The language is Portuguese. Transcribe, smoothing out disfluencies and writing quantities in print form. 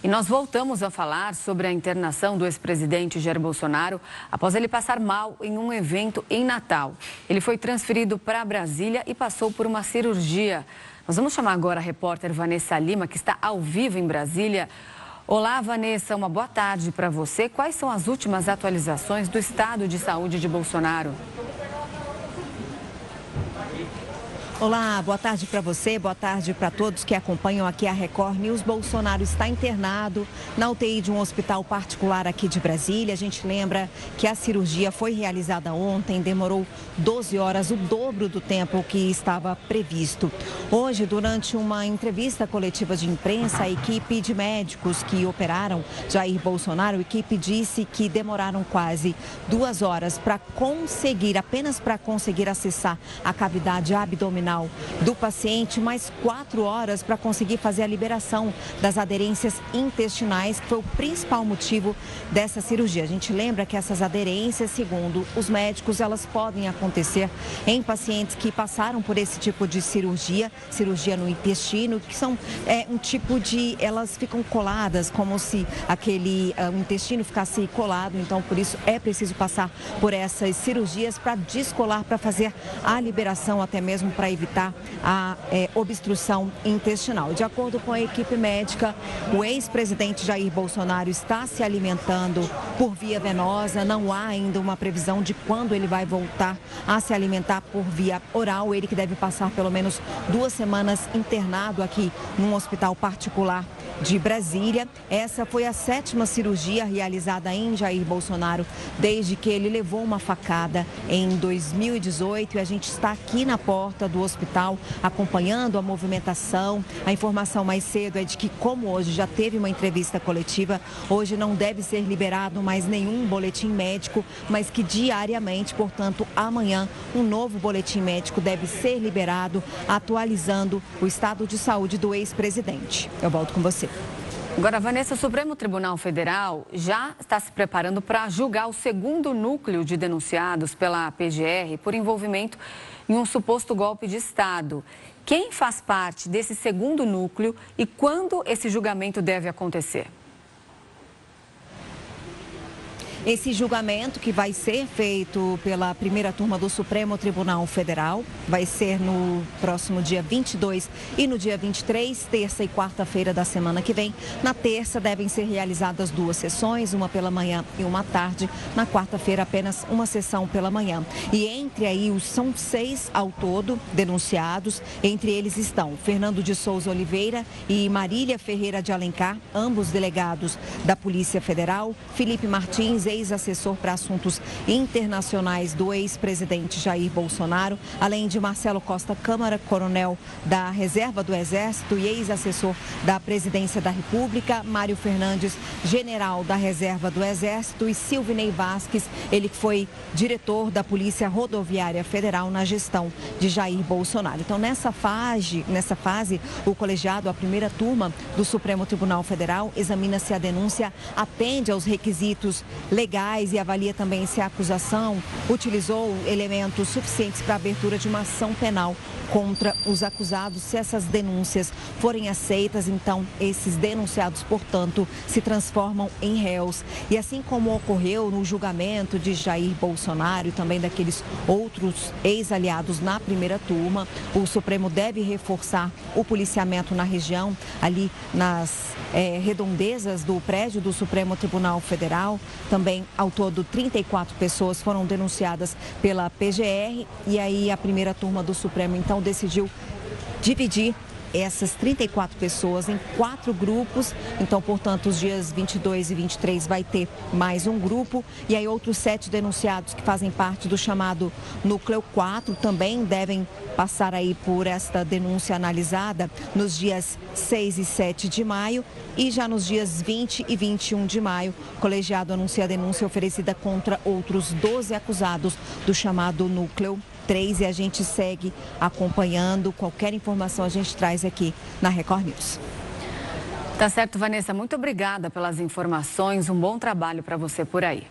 E nós voltamos a falar sobre a internação do ex-presidente Jair Bolsonaro após ele passar mal em um evento em Natal. Ele foi transferido para Brasília e passou por uma cirurgia. Nós vamos chamar agora a repórter Vanessa Lima, que está ao vivo em Brasília. Olá, Vanessa, uma boa tarde para você. Quais são as últimas atualizações do estado de saúde de Bolsonaro? Olá, boa tarde para você, boa tarde para todos que acompanham aqui a Record News. Bolsonaro está internado na UTI de um hospital particular aqui de Brasília. A gente lembra que a cirurgia foi realizada ontem, demorou 12 horas, o dobro do tempo que estava previsto. Hoje, durante uma entrevista coletiva de imprensa, a equipe de médicos que operaram Jair Bolsonaro, a equipe disse que demoraram quase 2 horas para conseguir, apenas para conseguir acessar a cavidade abdominal do paciente, mais 4 horas para conseguir fazer a liberação das aderências intestinais, que foi o principal motivo dessa cirurgia. A gente lembra que essas aderências, segundo os médicos, elas podem acontecer em pacientes que passaram por esse tipo de cirurgia no intestino, que são um tipo de, elas ficam coladas, como se aquele intestino ficasse colado. Então, por isso é preciso passar por essas cirurgias para descolar, para fazer a liberação, até mesmo para evitar a obstrução intestinal. De acordo com a equipe médica, o ex-presidente Jair Bolsonaro está se alimentando por via venosa. Não há ainda uma previsão de quando ele vai voltar a se alimentar por via oral. Ele que deve passar pelo menos 2 semanas internado aqui num hospital particular de Brasília. Essa foi a 7ª cirurgia realizada em Jair Bolsonaro desde que ele levou uma facada em 2018, e a gente está aqui na porta do hospital acompanhando a movimentação. A informação mais cedo é de que, como hoje já teve uma entrevista coletiva, hoje não deve ser liberado mais nenhum boletim médico, mas que diariamente, portanto, amanhã, um novo boletim médico deve ser liberado, atualizando o estado de saúde do ex-presidente. Eu volto com você. Agora, Vanessa, o Supremo Tribunal Federal já está se preparando para julgar o 2º núcleo de denunciados pela PGR por envolvimento em um suposto golpe de Estado. Quem faz parte desse 2º núcleo e quando esse julgamento deve acontecer? Esse julgamento, que vai ser feito pela primeira turma do Supremo Tribunal Federal, vai ser no próximo dia 22 e no dia 23, terça e quarta-feira da semana que vem. Na terça devem ser realizadas 2 sessões, uma pela manhã e uma à tarde. Na quarta-feira, apenas uma sessão pela manhã. E entre aí, são 6 ao todo denunciados. Entre eles estão Fernando de Souza Oliveira e Marília Ferreira de Alencar, ambos delegados da Polícia Federal. Felipe Martins, ex-assessor para assuntos internacionais do ex-presidente Jair Bolsonaro, além de Marcelo Costa Câmara, coronel da Reserva do Exército e ex-assessor da Presidência da República, Mário Fernandes, general da Reserva do Exército, e Silvinei Vasquez, ele que foi diretor da Polícia Rodoviária Federal na gestão de Jair Bolsonaro. Então, nessa fase, o colegiado, a primeira turma do Supremo Tribunal Federal, examina se a denúncia atende aos requisitos legais e avalia também se a acusação utilizou elementos suficientes para a abertura de uma ação penal contra os acusados. Se essas denúncias forem aceitas, então esses denunciados, portanto, se transformam em réus. E assim como ocorreu no julgamento de Jair Bolsonaro e também daqueles outros ex-aliados na primeira turma, o Supremo deve reforçar o policiamento na região, ali nas redondezas do prédio do Supremo Tribunal Federal. Também, ao todo, 34 pessoas foram denunciadas pela PGR, e aí a primeira turma do Supremo, então, decidiu dividir essas 34 pessoas em 4 grupos. Então, portanto, os dias 22 e 23 vai ter mais um grupo, e aí outros 7 denunciados que fazem parte do chamado Núcleo 4 também devem passar aí por esta denúncia analisada nos dias 6 e 7 de maio, e já nos dias 20 e 21 de maio, o colegiado anuncia a denúncia oferecida contra outros 12 acusados do chamado Núcleo 3, e a gente segue acompanhando. Qualquer informação a gente traz aqui na Record News. Tá certo, Vanessa. Muito obrigada pelas informações. Um bom trabalho para você por aí.